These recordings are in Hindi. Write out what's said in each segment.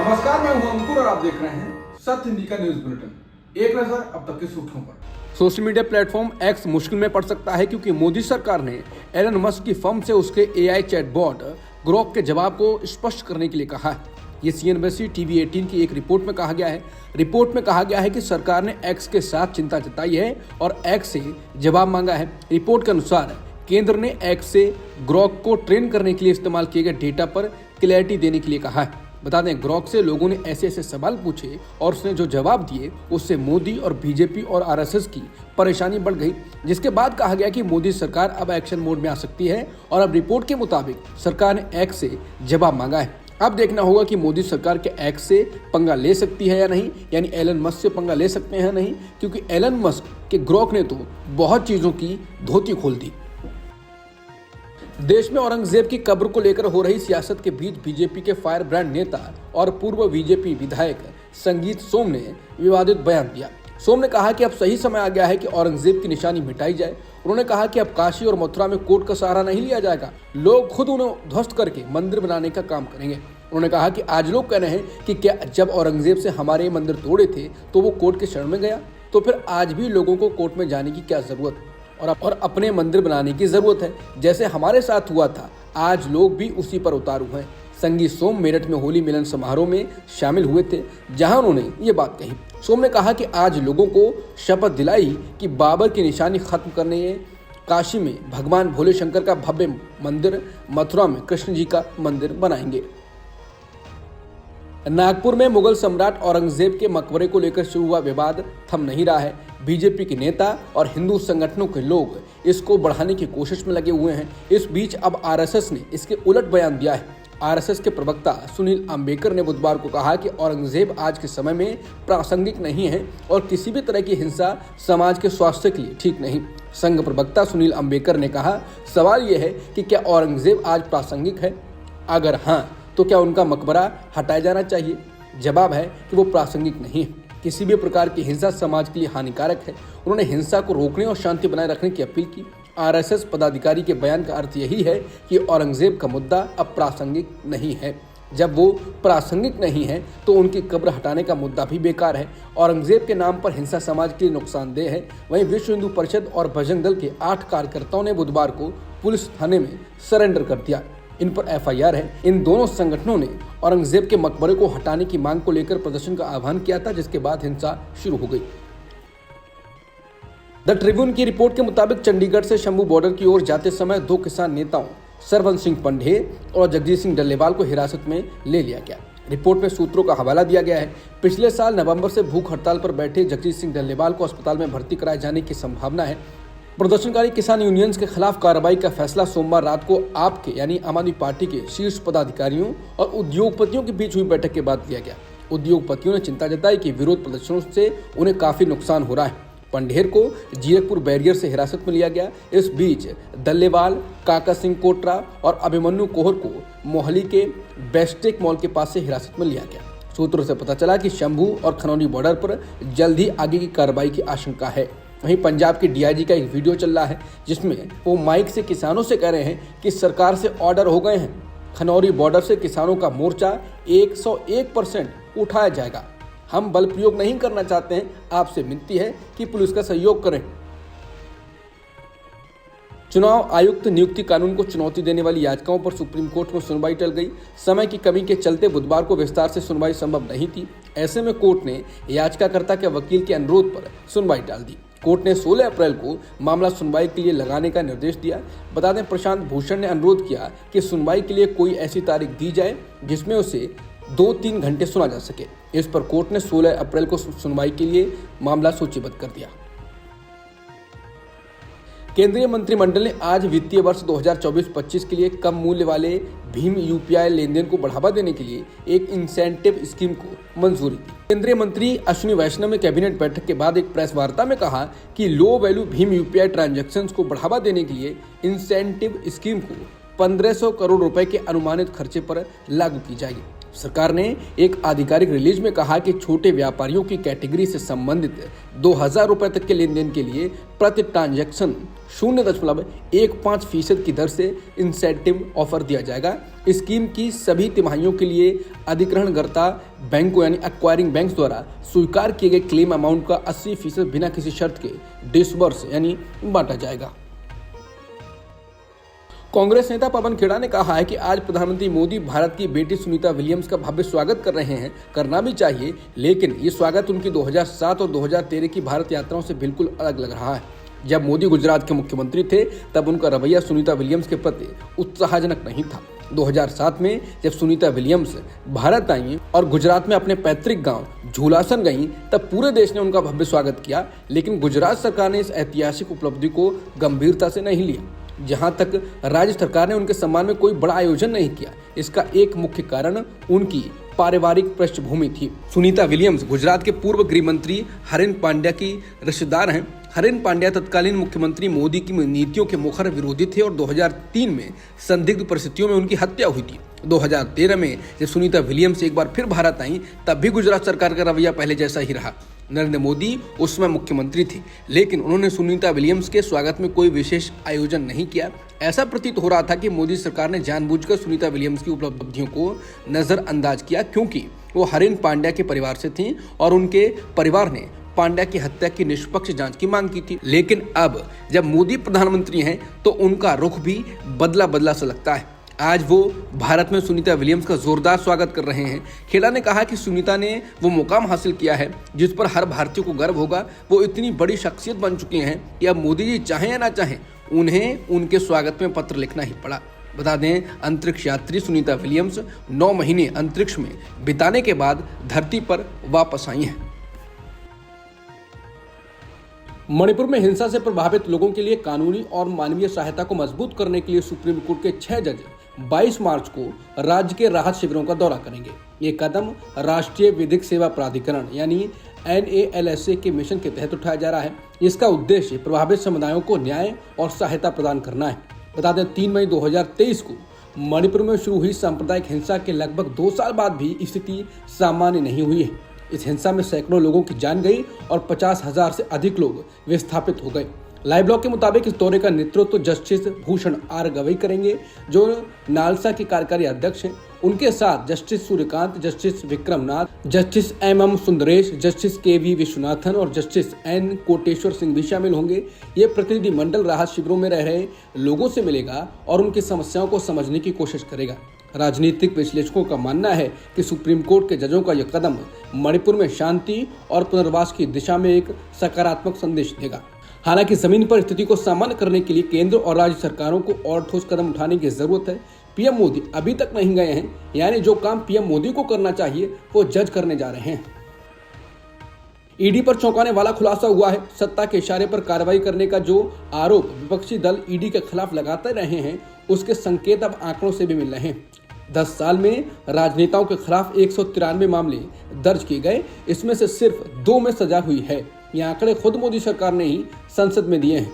नमस्कार, मैं हूं अंकुर और आप देख रहे हैं सत्य हिंदी का न्यूज बुलेटिन। एक नजर अब तक की सुर्खियों पर। सोशल मीडिया प्लेटफॉर्म एक्स मुश्किल में पड़ सकता है क्योंकि मोदी सरकार ने एलन मस्क की फर्म से उसके एआई चैटबॉट ग्रोक के जवाब को स्पष्ट करने के लिए कहा है। ये सीएनबीसी टीवी 18 की एक रिपोर्ट में कहा गया है। रिपोर्ट में कहा गया है कि सरकार ने एक्स के साथ चिंता जताई है और एक्स से जवाब मांगा है। रिपोर्ट के अनुसार केंद्र ने एक्स से ग्रोक को ट्रेन करने के लिए इस्तेमाल किए गए डेटा पर क्लैरिटी देने के लिए कहा है। बता दें, ग्रोक से लोगों ने ऐसे ऐसे सवाल पूछे और उसने जो जवाब दिए उससे मोदी और बीजेपी और आरएसएस की परेशानी बढ़ गई, जिसके बाद कहा गया कि मोदी सरकार अब एक्शन मोड में आ सकती है और अब रिपोर्ट के मुताबिक सरकार ने एक्स से जवाब मांगा है। अब देखना होगा कि मोदी सरकार के एक्स से पंगा ले सकती है या नहीं, यानी एलन मस्क से पंगा ले सकते हैं या नहीं, क्योंकि एलन मस्क के ग्रोक ने तो बहुत चीजों की धोती खोल दी। देश में औरंगजेब की कब्र को लेकर हो रही सियासत के बीच बीजेपी के फायर ब्रांड नेता और पूर्व बीजेपी विधायक संगीत सोम ने विवादित बयान दिया। सोम ने कहा कि अब सही समय आ गया है कि औरंगजेब की निशानी मिटाई जाए। उन्होंने कहा कि अब काशी और मथुरा में कोर्ट का सहारा नहीं लिया जाएगा, लोग खुद उन्हें ध्वस्त करके मंदिर बनाने का काम करेंगे। उन्होंने कहा कि आज लोग कह रहे हैं कि क्या जब औरंगजेब से हमारे मंदिर तोड़े थे तो वो कोर्ट के शरण में गया, तो फिर आज भी लोगों को कोर्ट में जाने की क्या जरूरत और अपने मंदिर बनाने की जरूरत है। जैसे हमारे साथ हुआ था, आज लोग भी उसी पर उतारू हैं। संगीत सोम मेरठ में होली मिलन समारोह में शामिल हुए थे, जहां उन्होंने ये बात कही। सोम ने कहा कि आज लोगों को शपथ दिलाई कि बाबर की निशानी खत्म करने, काशी में भगवान भोले शंकर का भव्य मंदिर, मथुरा में कृष्ण जी का मंदिर बनाएंगे। नागपुर में मुगल सम्राट औरंगजेब के मकबरे को लेकर शुरू हुआ विवाद थम नहीं रहा है। बीजेपी के नेता और हिंदू संगठनों के लोग इसको बढ़ाने की कोशिश में लगे हुए हैं। इस बीच अब आरएसएस ने इसके उलट बयान दिया है। आरएसएस के प्रवक्ता सुनील अंबेकर ने बुधवार को कहा कि औरंगजेब आज के समय में प्रासंगिक नहीं है और किसी भी तरह की हिंसा समाज के स्वास्थ्य के लिए ठीक नहीं। संघ प्रवक्ता सुनील अंबेकर ने कहा, सवाल यह है कि क्या औरंगजेब आज प्रासंगिक है? अगर हाँ, तो क्या उनका मकबरा हटाया जाना चाहिए? जवाब है कि वो प्रासंगिक नहीं है। किसी भी प्रकार की हिंसा समाज के लिए हानिकारक है। उन्होंने हिंसा को रोकने और शांति बनाए रखने की अपील की। आरएसएस पदाधिकारी के बयान का अर्थ यही है कि औरंगजेब का मुद्दा अब प्रासंगिक नहीं है। जब वो प्रासंगिक नहीं है तो उनकी कब्र हटाने का मुद्दा भी बेकार है। औरंगजेब के नाम पर हिंसा समाज के लिए नुकसानदेह है। वहीं विश्व हिंदू परिषद और बजरंग दल के 8 कार्यकर्ताओं ने बुधवार को पुलिस थाने में सरेंडर कर दिया। इन पर एफआईआर है। इन दोनों संगठनों ने औरंगजेब के मकबरे को हटाने की मांग को लेकर प्रदर्शन का आह्वान किया था, जिसके बाद हिंसा शुरू हो गई। द ट्रिब्यून की रिपोर्ट के मुताबिक चंडीगढ़ से शंभू बॉर्डर की ओर जाते समय 2 किसान नेताओं सरवन सिंह पंढेर और जगजीत सिंह डल्लेवाल को हिरासत में ले लिया गया। रिपोर्ट में सूत्रों का हवाला दिया गया है। पिछले साल नवंबर से भूख हड़ताल पर बैठे जगजीत सिंह डल्लेवाल को अस्पताल में भर्ती कराए जाने की संभावना है। प्रदर्शनकारी किसान यूनियंस के खिलाफ कार्रवाई का फैसला सोमवार रात को आपके यानी आम आदमी पार्टी के शीर्ष पदाधिकारियों और उद्योगपतियों के बीच हुई बैठक के बाद लिया गया। उद्योगपतियों ने चिंता जताई कि विरोध प्रदर्शनों से उन्हें काफी नुकसान हो रहा है। पंढेर को जीरकपुर बैरियर से हिरासत में लिया गया। इस बीच दल्लेवाल, काका सिंह कोटरा और अभिमन्यु कोहर को मोहाली के बेस्टेक मॉल के पास से हिरासत में लिया गया। सूत्रों से पता चला कि शंभू और खनौनी बॉर्डर पर जल्द ही आगे की कार्रवाई की आशंका है। वहीं पंजाब के डीआईजी का एक वीडियो चल रहा है जिसमें वो माइक से किसानों से कह रहे हैं कि सरकार से ऑर्डर हो गए हैं, खनौरी बॉर्डर से किसानों का मोर्चा 101% उठाया जाएगा। हम बल प्रयोग नहीं करना चाहते हैं, आपसे विनती है कि पुलिस का सहयोग करें। चुनाव आयुक्त नियुक्ति कानून को चुनौती देने वाली याचिकाओं पर सुप्रीम कोर्ट में सुनवाई टल गई। समय की कमी के चलते बुधवार को विस्तार से सुनवाई संभव नहीं थी। ऐसे में कोर्ट ने याचिकाकर्ता के वकील के अनुरोध पर सुनवाई टाल दी। कोर्ट ने 16 अप्रैल को मामला सुनवाई के लिए लगाने का निर्देश दिया। बता दें, प्रशांत भूषण ने अनुरोध किया कि सुनवाई के लिए कोई ऐसी तारीख दी जाए जिसमें उसे 2-3 घंटे सुना जा सके। इस पर कोर्ट ने 16 अप्रैल को सुनवाई के लिए मामला सूचीबद्ध कर दिया। केंद्रीय मंत्रिमंडल ने आज वित्तीय वर्ष 2024-25 के लिए कम मूल्य वाले भीम यूपीआई लेन देन को बढ़ावा देने के लिए एक इंसेंटिव स्कीम को मंजूरी दी। केंद्रीय मंत्री अश्विनी वैष्णव ने कैबिनेट बैठक के बाद एक प्रेस वार्ता में कहा कि low value Bhim UPI transactions को बढ़ावा देने के लिए इंसेंटिव स्कीम को 1500 करोड़ रुपए के अनुमानित खर्चे पर लागू की जाएगी। सरकार ने एक आधिकारिक रिलीज में कहा कि छोटे व्यापारियों की कैटेगरी से संबंधित 2,000 रुपए तक के लेन देन के लिए प्रति ट्रांजैक्शन 0.15% की दर से इंसेंटिव ऑफर दिया जाएगा। स्कीम की सभी तिमाहियों के लिए अधिग्रहणकर्ता बैंकों यानी एक्वायरिंग बैंक द्वारा स्वीकार किए गए क्लेम अमाउंट का 80% बिना किसी शर्त के डिसबर्स यानी बांटा जाएगा। कांग्रेस नेता पवन खेड़ा ने कहा है कि आज प्रधानमंत्री मोदी भारत की बेटी सुनीता विलियम्स का भव्य स्वागत कर रहे हैं, करना भी चाहिए, लेकिन ये स्वागत उनकी 2007 और 2013 की भारत यात्राओं से बिल्कुल अलग लग रहा है। जब मोदी गुजरात के मुख्यमंत्री थे तब उनका रवैया सुनीता विलियम्स के प्रति उत्साहजनक नहीं था। 2007 में जब सुनीता विलियम्स भारत आई और गुजरात में अपने पैतृक गांव झूलासन गईं, तब पूरे देश ने उनका भव्य स्वागत किया, लेकिन गुजरात सरकार ने इस ऐतिहासिक उपलब्धि को गंभीरता से नहीं लिया। जहां तक राज्य सरकार ने उनके सम्मान में कोई बड़ा आयोजन नहीं किया, इसका एक मुख्य कारण उनकी पारिवारिक पृष्ठभूमि थी। सुनीता विलियम्स गुजरात के पूर्व गृह मंत्री हरेन पांड्या की रिश्तेदार हैं। हरेन पांड्या तत्कालीन मुख्यमंत्री मोदी की नीतियों के मुखर विरोधी थे और 2003 में संदिग्ध परिस्थितियों में उनकी हत्या हुई थी। 2013 में जब सुनीता विलियम्स एक बार फिर भारत आई, तब भी गुजरात सरकार का रवैया पहले जैसा ही रहा। नरेंद्र मोदी उस समय मुख्यमंत्री थे, लेकिन उन्होंने सुनीता विलियम्स के स्वागत में कोई विशेष आयोजन नहीं किया। ऐसा प्रतीत हो रहा था कि मोदी सरकार ने जानबूझकर सुनीता विलियम्स की उपलब्धियों को नजरअंदाज किया, क्योंकि वो हरेन पांड्या के परिवार से थीं और उनके परिवार ने पांड्या की हत्या की निष्पक्ष जांच की मांग की थी। लेकिन अब जब मोदी प्रधानमंत्री हैं तो उनका रुख भी बदला सा लगता है। आज वो भारत में सुनीता विलियम्स का जोरदार स्वागत कर रहे हैं। खेड़ा ने कहा कि सुनीता ने वो मुकाम हासिल किया है जिस पर हर भारतीय को गर्व होगा। वो इतनी बड़ी शख्सियत बन चुकी हैं कि अब मोदी जी चाहें या ना चाहें, उन्हें उनके स्वागत में पत्र लिखना ही पड़ा। बता दें, अंतरिक्ष यात्री सुनीता विलियम्स 9 महीने अंतरिक्ष में बिताने के बाद धरती पर वापस आई हैं। मणिपुर में हिंसा से प्रभावित लोगों के लिए कानूनी और मानवीय सहायता को मजबूत करने के लिए सुप्रीम कोर्ट के 6 जज 22 मार्च को राज्य के राहत शिविरों का दौरा करेंगे। ये कदम राष्ट्रीय विधिक सेवा प्राधिकरण यानी NALSA के मिशन के तहत उठाया जा रहा है। इसका उद्देश्य प्रभावित समुदायों को न्याय और सहायता प्रदान करना है। बता दें, 3 मई 2023 को मणिपुर में शुरू हुई सांप्रदायिक हिंसा के लगभग 2 साल बाद भी स्थिति सामान्य नहीं हुई है। इस हिंसा में सैकड़ों लोगों की जान गई और 50,000 से अधिक लोग विस्थापित हो गए। लाइव ब्लॉग के मुताबिक इस दौरे का नेतृत्व जस्टिस भूषण आर गवई करेंगे, जो नालसा के कार्यकारी अध्यक्ष हैं। उनके साथ justice Surya Kant, justice Vikram Nath, justice MM Sundresh, justice KV Viswanathan और जस्टिस N कोटेश्वर सिंह भी शामिल होंगे। ये प्रतिनिधि मंडल राहत शिविरों में रह रहे लोगों से मिलेगा और उनकी समस्याओं को समझने की कोशिश करेगा। राजनीतिक विश्लेषकों का मानना है कि सुप्रीम कोर्ट के जजों का यह कदम मणिपुर में शांति और पुनर्वास की दिशा में एक सकारात्मक संदेश देगा। हालांकि जमीन पर स्थिति को सामान्य करने के लिए केंद्र और राज्य सरकारों को और ठोस कदम उठाने की जरूरत है। PM मोदी अभी तक नहीं गए हैं, यानी जो काम PM मोदी को करना चाहिए वो जज करने जा रहे हैं। ED पर चौंकाने वाला खुलासा हुआ है। सत्ता के इशारे पर कार्रवाई करने का जो आरोप विपक्षी दल ED के खिलाफ लगाते रहे हैं, उसके संकेत अब आंकड़ों से भी मिल रहे हैं। 10 साल में राजनेताओं के खिलाफ 193 मामले दर्ज किए गए, इसमें से सिर्फ 2 में सजा हुई है। ये आंकड़े खुद मोदी सरकार ने ही संसद में दिए हैं।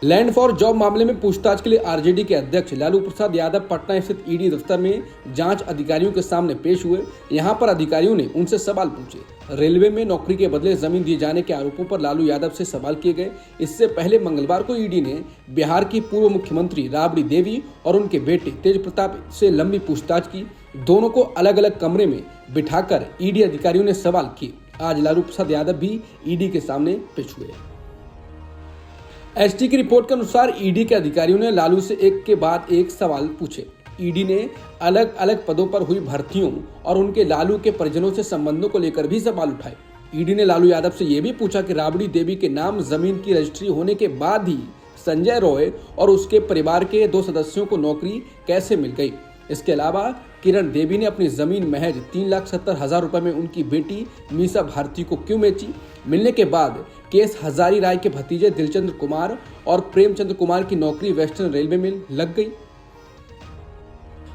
लैंड फॉर जॉब मामले में पूछताछ के लिए RJD के अध्यक्ष लालू प्रसाद यादव पटना स्थित ED दफ्तर में जांच अधिकारियों के सामने पेश हुए। यहां पर अधिकारियों ने उनसे सवाल पूछे। रेलवे में नौकरी के बदले जमीन दिए जाने के आरोपों पर लालू यादव से सवाल किए गए। इससे पहले मंगलवार को ED ने बिहार की पूर्व मुख्यमंत्री राबड़ी देवी और उनके बेटे तेज प्रताप से लंबी पूछताछ की। दोनों को अलग अलग कमरे में बिठाकर ED अधिकारियों ने सवाल किए। आज लालू प्रसाद यादव भी ED के सामने पेश हुए। ST की रिपोर्ट के अनुसार ED के अधिकारियों ने लालू से एक के बाद एक सवाल पूछे। ED ने अलग अलग पदों पर हुई भर्तियों और उनके लालू के परिजनों से संबंधों को लेकर भी सवाल उठाए। ED ने लालू यादव से यह भी पूछा कि राबड़ी देवी के नाम जमीन की रजिस्ट्री होने के बाद ही संजय रॉय और उसके परिवार के 2 सदस्यों को नौकरी कैसे मिल गई। इसके अलावा किरण देवी ने अपनी जमीन महज 3,70,000 रुपए में उनकी बेटी मीसा भारती को क्यों बेची। मिलने के बाद केस हजारी राय के भतीजे दिलचंद्र कुमार और प्रेमचंद्र कुमार की नौकरी वेस्टर्न रेलवे में लग गई।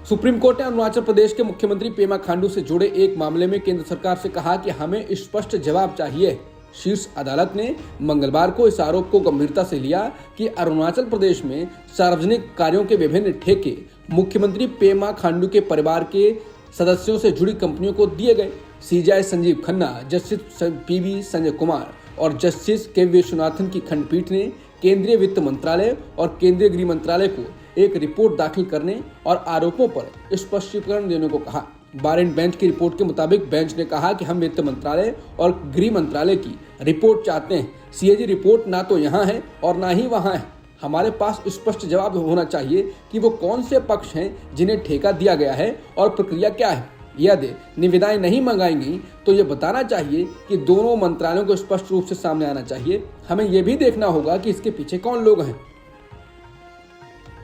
सुप्रीम कोर्ट ने अरुणाचल प्रदेश के मुख्यमंत्री पेमा खांडू से जुड़े एक मामले में केंद्र सरकार से कहा कि हमें स्पष्ट जवाब चाहिए। शीर्ष अदालत ने मंगलवार को इस आरोप को गंभीरता से लिया कि अरुणाचल प्रदेश में सार्वजनिक कार्यों के विभिन्न ठेके मुख्यमंत्री पेमा खांडू के परिवार के सदस्यों से जुड़ी कंपनियों को दिए गए। CJI Sanjeev Khanna, justice PV Sanjay Kumar और जस्टिस के विश्वनाथन की खंडपीठ ने केंद्रीय वित्त मंत्रालय और केंद्रीय गृह मंत्रालय को एक रिपोर्ट दाखिल करने और आरोपों पर स्पष्टीकरण देने को कहा। बार एंड बेंच की रिपोर्ट के मुताबिक बेंच ने कहा कि हम वित्त मंत्रालय और गृह मंत्रालय की रिपोर्ट चाहते हैं। सीएजी रिपोर्ट ना तो यहाँ है और ना ही वहाँ है। हमारे पास स्पष्ट जवाब होना चाहिए कि वो कौन से पक्ष हैं जिन्हें ठेका दिया गया है और प्रक्रिया क्या है। यदि निविदाएं नहीं मंगाई गई तो ये बताना चाहिए कि दोनों मंत्रालयों को स्पष्ट रूप से सामने आना चाहिए। हमें यह भी देखना होगा कि इसके पीछे कौन लोग हैं।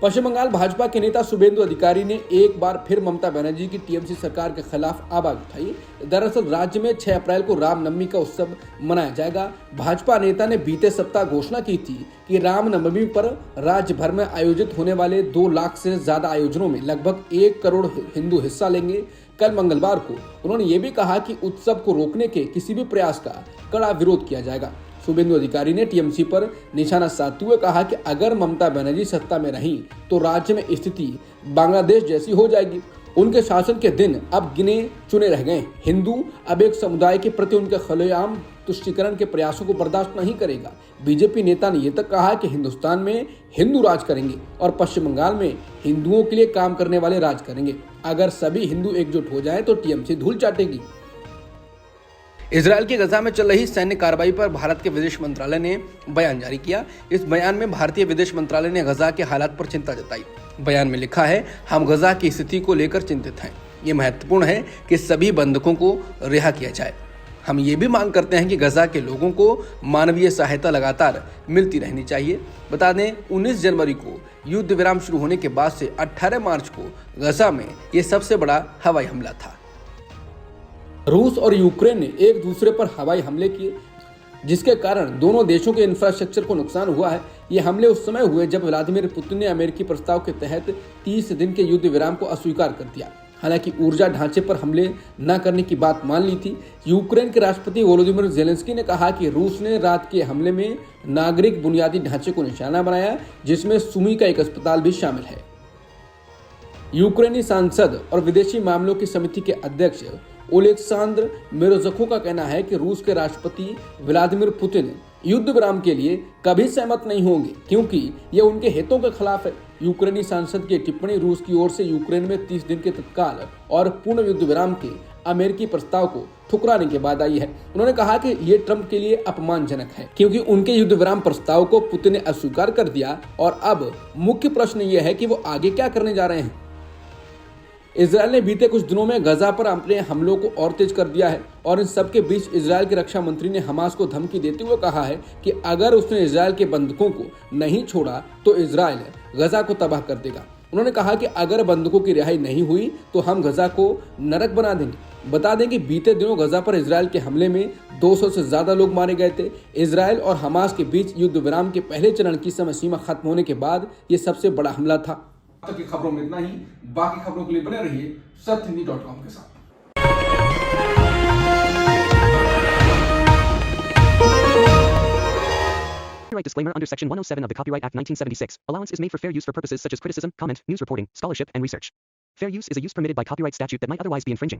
पश्चिम बंगाल भाजपा के नेता शुभेंदु अधिकारी ने एक बार फिर ममता बनर्जी की टीएमसी सरकार के खिलाफ आवाज उठाई। दरअसल राज्य में 6 अप्रैल को रामनवमी का उत्सव मनाया जाएगा। भाजपा नेता ने बीते सप्ताह घोषणा की थी कि रामनवमी पर राज्य भर में आयोजित होने वाले 2 लाख से ज्यादा आयोजनों में लगभग 1 करोड़ हिंदू हिस्सा लेंगे। कल मंगलवार को उन्होंने ये भी कहा कि उत्सव को रोकने के किसी भी प्रयास का कड़ा विरोध किया जाएगा। शुभेंदु अधिकारी ने टीएमसी पर निशाना साधते हुए कहा कि अगर ममता बनर्जी सत्ता में रही तो राज्य में स्थिति बांग्लादेश जैसी हो जाएगी। उनके शासन के दिन अब गिने चुने रह गए। हिंदू अब एक समुदाय के प्रति उनके खुलेआम तुष्टीकरण के प्रयासों को बर्दाश्त नहीं करेगा। बीजेपी नेता ने यह तक कहा कि हिंदुस्तान में हिंदू राज करेंगे और पश्चिम बंगाल में हिंदुओं के लिए काम करने वाले राज करेंगे। अगर सभी हिंदू एकजुट हो जाएं तो टीएमसी धूल चाटेगी। इजरायल के गजा में चल रही सैन्य कार्रवाई पर भारत के विदेश मंत्रालय ने बयान जारी किया। इस बयान में भारतीय विदेश मंत्रालय ने गजा के हालात पर चिंता जताई। बयान में लिखा है, हम गजा की स्थिति को लेकर चिंतित हैं। ये महत्वपूर्ण है कि सभी बंधकों को रिहा किया जाए। हम ये भी मांग करते हैं कि गजा के लोगों को मानवीय सहायता लगातार मिलती रहनी चाहिए। बता दें, 19 जनवरी को युद्ध विराम शुरू होने के बाद से 18 मार्च को गजा में ये सबसे बड़ा हवाई हमला था। रूस और यूक्रेन ने एक दूसरे पर हवाई हमले किए, जिसके कारण दोनों देशों के इंफ्रास्ट्रक्चर को नुकसान हुआ है। ये हमले उस समय हुए जब व्लादिमीर पुतिन ने अमेरिकी प्रस्ताव के तहत 30 दिन के युद्ध विराम को अस्वीकार कर दिया। हालांकि ऊर्जा ढांचे पर हमले न करने की बात मान ली थी। यूक्रेन के राष्ट्रपति वोलोदिमीर ज़ेलेंस्की ने कहा कि रूस ने रात के हमले में नागरिक बुनियादी ढांचे को निशाना बनाया, जिसमें सुमी का एक अस्पताल भी शामिल है। यूक्रेनी सांसद और विदेशी मामलों की समिति के अध्यक्ष ओलेक्सांद्र मेरोजको का कहना है कि रूस के राष्ट्रपति व्लादिमीर पुतिन युद्ध विराम के लिए कभी सहमत नहीं होंगे, क्योंकि यह उनके हितों के खिलाफ है। यूक्रेनी सांसद की टिप्पणी रूस की ओर से यूक्रेन में 30 दिन के तत्काल और पूर्ण युद्ध विराम के अमेरिकी प्रस्ताव को ठुकराने के बाद आई है। उन्होंने कहा कि ये ट्रंप के लिए अपमानजनक है, क्योंकि उनके युद्ध विराम प्रस्ताव को पुतिन ने अस्वीकार कर दिया और अब मुख्य प्रश्न ये है कि वो आगे क्या करने जा रहे हैं। इजरायल ने बीते कुछ दिनों में गजा पर अपने हमलों को और तेज कर दिया है और इन सब के बीच इजरायल के रक्षा मंत्री ने हमास को धमकी देते हुए कहा है कि अगर उसने इजरायल के बंधकों को नहीं छोड़ा तो इजरायल गजा को तबाह कर देगा। उन्होंने कहा कि अगर बंधकों की रिहाई नहीं हुई तो हम गजा को नरक बना देंगे। बता दें कि बीते दिनों गजा पर इजरायल के हमले में 200 से ज्यादा लोग मारे गए थे। इजरायल और हमास के बीच युद्ध विराम के पहले चरण की समय सीमा खत्म होने के बाद ये सबसे बड़ा हमला था। अब तक की खबरों में इतना ही। बाकी खबरों के लिए बने रहिए सत्यहिंदी.com के साथ। Copyright disclaimer under Section 107 of the Copyright Act 1976. Allowance is made for fair use for purposes such as criticism, comment, news reporting, scholarship, and research. Fair use is a use permitted by copyright statute that might otherwise be infringing.